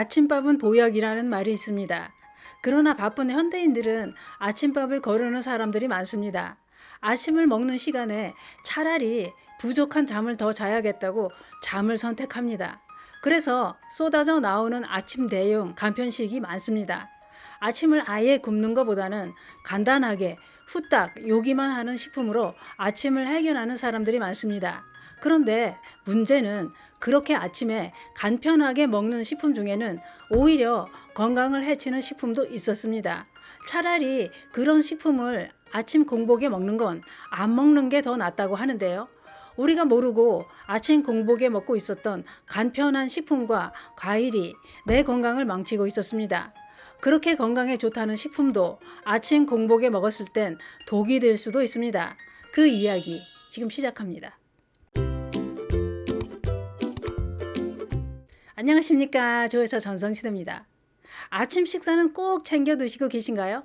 아침밥은 보약이라는 말이 있습니다. 그러나 바쁜 현대인들은 아침밥을 거르는 사람들이 많습니다. 아침을 먹는 시간에 차라리 부족한 잠을 더 자야겠다고 잠을 선택합니다. 그래서 쏟아져 나오는 아침 대용 간편식이 많습니다. 아침을 아예 굶는 것보다는 간단하게 후딱 요기만 하는 식품으로 아침을 해결하는 사람들이 많습니다. 그런데 문제는 그렇게 아침에 간편하게 먹는 식품 중에는 오히려 건강을 해치는 식품도 있었습니다. 차라리 그런 식품을 아침 공복에 먹는 건 안 먹는 게 더 낫다고 하는데요. 우리가 모르고 아침 공복에 먹고 있었던 간편한 식품과 과일이 내 건강을 망치고 있었습니다. 그렇게 건강에 좋다는 식품도 아침 공복에 먹었을 땐 독이 될 수도 있습니다. 그 이야기 지금 시작합니다. 안녕하십니까. 조회사 전성시대입니다. 아침 식사는 꼭 챙겨 드시고 계신가요?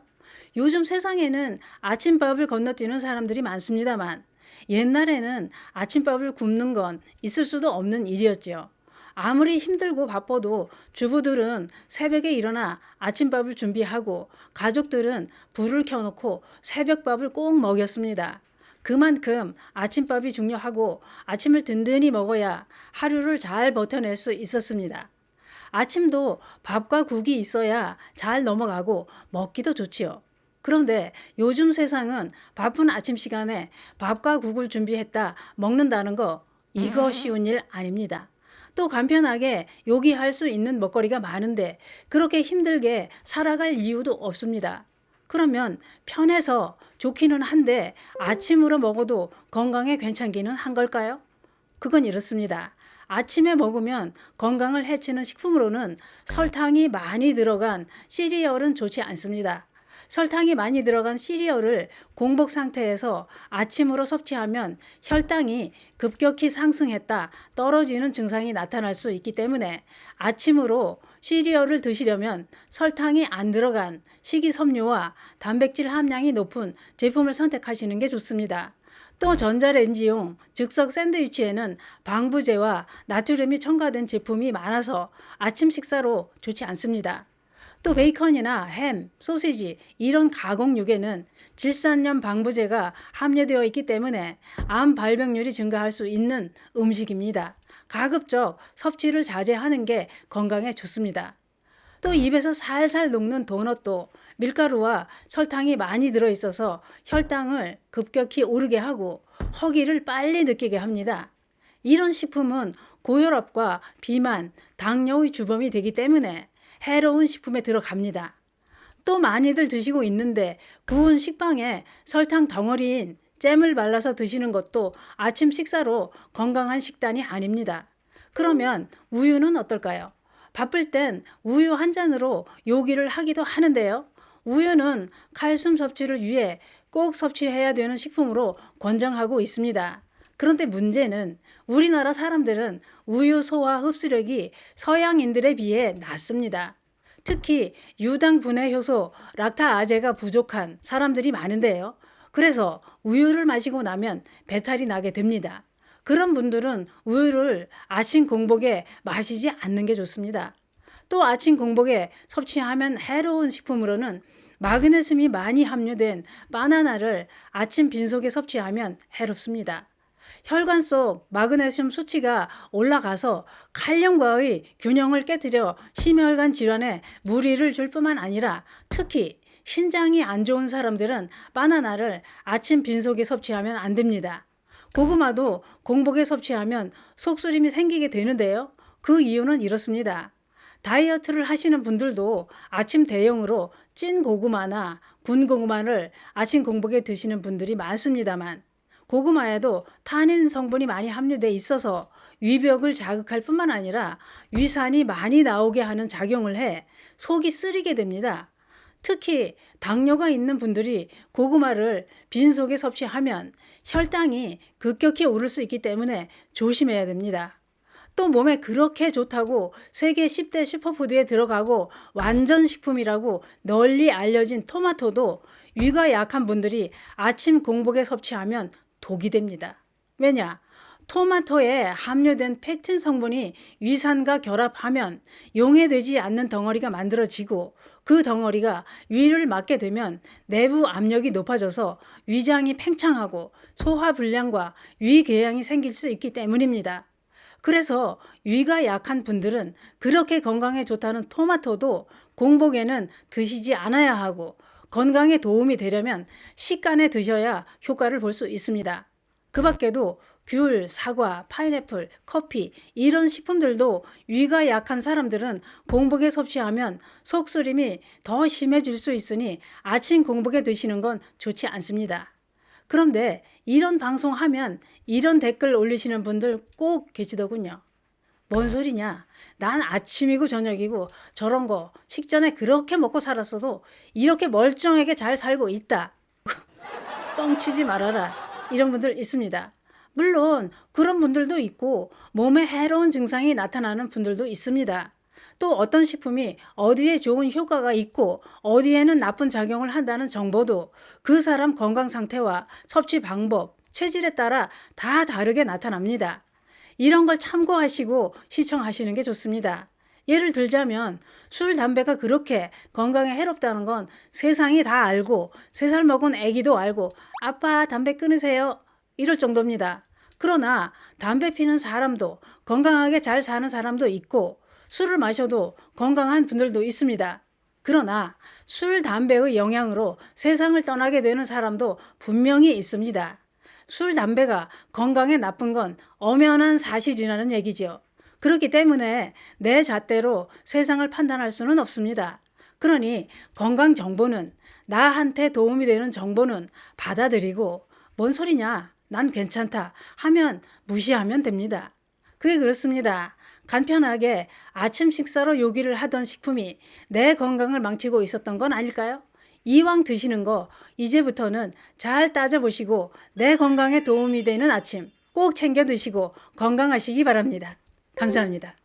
요즘 세상에는 아침밥을 건너뛰는 사람들이 많습니다만 옛날에는 아침밥을 굶는 건 있을 수도 없는 일이었죠. 아무리 힘들고 바빠도 주부들은 새벽에 일어나 아침밥을 준비하고 가족들은 불을 켜놓고 새벽밥을 꼭 먹였습니다. 그만큼 아침밥이 중요하고 아침을 든든히 먹어야 하루를 잘 버텨낼 수 있었습니다. 아침도 밥과 국이 있어야 잘 넘어가고 먹기도 좋지요. 그런데 요즘 세상은 바쁜 아침 시간에 밥과 국을 준비했다 먹는다는 거 이거 쉬운 일 아닙니다. 또 간편하게 요기할 수 있는 먹거리가 많은데 그렇게 힘들게 살아갈 이유도 없습니다. 그러면 편해서 좋기는 한데 아침으로 먹어도 건강에 괜찮기는 한 걸까요? 그건 이렇습니다. 아침에 먹으면 건강을 해치는 식품으로는 설탕이 많이 들어간 시리얼은 좋지 않습니다. 설탕이 많이 들어간 시리얼을 공복 상태에서 아침으로 섭취하면 혈당이 급격히 상승했다 떨어지는 증상이 나타날 수 있기 때문에 아침으로 시리얼을 드시려면 설탕이 안 들어간 식이섬유와 단백질 함량이 높은 제품을 선택하시는 게 좋습니다. 또 전자레인지용 즉석 샌드위치에는 방부제와 나트륨이 첨가된 제품이 많아서 아침 식사로 좋지 않습니다. 또 베이컨이나 햄, 소시지 이런 가공육에는 질산염 방부제가 함유되어 있기 때문에 암 발병률이 증가할 수 있는 음식입니다. 가급적 섭취를 자제하는 게 건강에 좋습니다. 또 입에서 살살 녹는 도넛도 밀가루와 설탕이 많이 들어있어서 혈당을 급격히 오르게 하고 허기를 빨리 느끼게 합니다. 이런 식품은 고혈압과 비만, 당뇨의 주범이 되기 때문에 해로운 식품에 들어갑니다. 또 많이들 드시고 있는데 구운 식빵에 설탕 덩어리인 잼을 발라서 드시는 것도 아침 식사로 건강한 식단이 아닙니다. 그러면 우유는 어떨까요? 바쁠 땐 우유 한 잔으로 요기를 하기도 하는데요. 우유는 칼슘 섭취를 위해 꼭 섭취해야 되는 식품으로 권장하고 있습니다. 그런데 문제는 우리나라 사람들은 우유 소화 흡수력이 서양인들에 비해 낮습니다. 특히 유당 분해 효소 락타아제가 부족한 사람들이 많은데요. 그래서 우유를 마시고 나면 배탈이 나게 됩니다. 그런 분들은 우유를 아침 공복에 마시지 않는 게 좋습니다. 또 아침 공복에 섭취하면 해로운 식품으로는 마그네슘이 많이 함유된 바나나를 아침 빈속에 섭취하면 해롭습니다. 혈관 속 마그네슘 수치가 올라가서 칼륨과의 균형을 깨뜨려 심혈관 질환에 무리를 줄 뿐만 아니라 특히 신장이 안 좋은 사람들은 바나나를 아침 빈속에 섭취하면 안 됩니다. 고구마도 공복에 섭취하면 속쓰림이 생기게 되는데요. 그 이유는 이렇습니다. 다이어트를 하시는 분들도 아침 대용으로 찐 고구마나 군 고구마를 아침 공복에 드시는 분들이 많습니다만 고구마에도 타닌 성분이 많이 함유돼 있어서 위벽을 자극할 뿐만 아니라 위산이 많이 나오게 하는 작용을 해 속이 쓰리게 됩니다. 특히 당뇨가 있는 분들이 고구마를 빈속에 섭취하면 혈당이 급격히 오를 수 있기 때문에 조심해야 됩니다. 또 몸에 그렇게 좋다고 세계 10대 슈퍼푸드에 들어가고 완전 식품이라고 널리 알려진 토마토도 위가 약한 분들이 아침 공복에 섭취하면 독이 됩니다. 왜냐? 토마토에 함유된 펙틴 성분이 위산과 결합하면 용해되지 않는 덩어리가 만들어지고 그 덩어리가 위를 맞게 되면 내부 압력이 높아져서 위장이 팽창하고 소화불량과 위궤양이 생길 수 있기 때문입니다. 그래서 위가 약한 분들은 그렇게 건강에 좋다는 토마토도 공복에는 드시지 않아야 하고 건강에 도움이 되려면 식간에 드셔야 효과를 볼 수 있습니다. 그 밖에도 귤, 사과, 파인애플, 커피 이런 식품들도 위가 약한 사람들은 공복에 섭취하면 속쓰림이 더 심해질 수 있으니 아침 공복에 드시는 건 좋지 않습니다. 그런데 이런 방송하면 이런 댓글 올리시는 분들 꼭 계시더군요. 뭔 소리냐? 난 아침이고 저녁이고 저런 거 식전에 그렇게 먹고 살았어도 이렇게 멀쩡하게 잘 살고 있다. 뻥치지 말아라. 이런 분들 있습니다. 물론 그런 분들도 있고 몸에 해로운 증상이 나타나는 분들도 있습니다. 또 어떤 식품이 어디에 좋은 효과가 있고 어디에는 나쁜 작용을 한다는 정보도 그 사람 건강 상태와 섭취 방법, 체질에 따라 다 다르게 나타납니다. 이런 걸 참고하시고 시청하시는 게 좋습니다. 예를 들자면 술, 담배가 그렇게 건강에 해롭다는 건 세상이 다 알고 3살 먹은 아기도 알고 아빠 담배 끊으세요 이럴 정도입니다. 그러나 담배 피는 사람도 건강하게 잘 사는 사람도 있고 술을 마셔도 건강한 분들도 있습니다. 그러나 술, 담배의 영향으로 세상을 떠나게 되는 사람도 분명히 있습니다. 술, 담배가 건강에 나쁜 건 엄연한 사실이라는 얘기죠. 그렇기 때문에 내 잣대로 세상을 판단할 수는 없습니다. 그러니 건강 정보는 나한테 도움이 되는 정보는 받아들이고 뭔 소리냐? 난 괜찮다 하면 무시하면 됩니다. 그게 그렇습니다. 간편하게 아침 식사로 요기를 하던 식품이 내 건강을 망치고 있었던 건 아닐까요? 이왕 드시는 거 이제부터는 잘 따져보시고 내 건강에 도움이 되는 아침 꼭 챙겨 드시고 건강하시기 바랍니다. 감사합니다.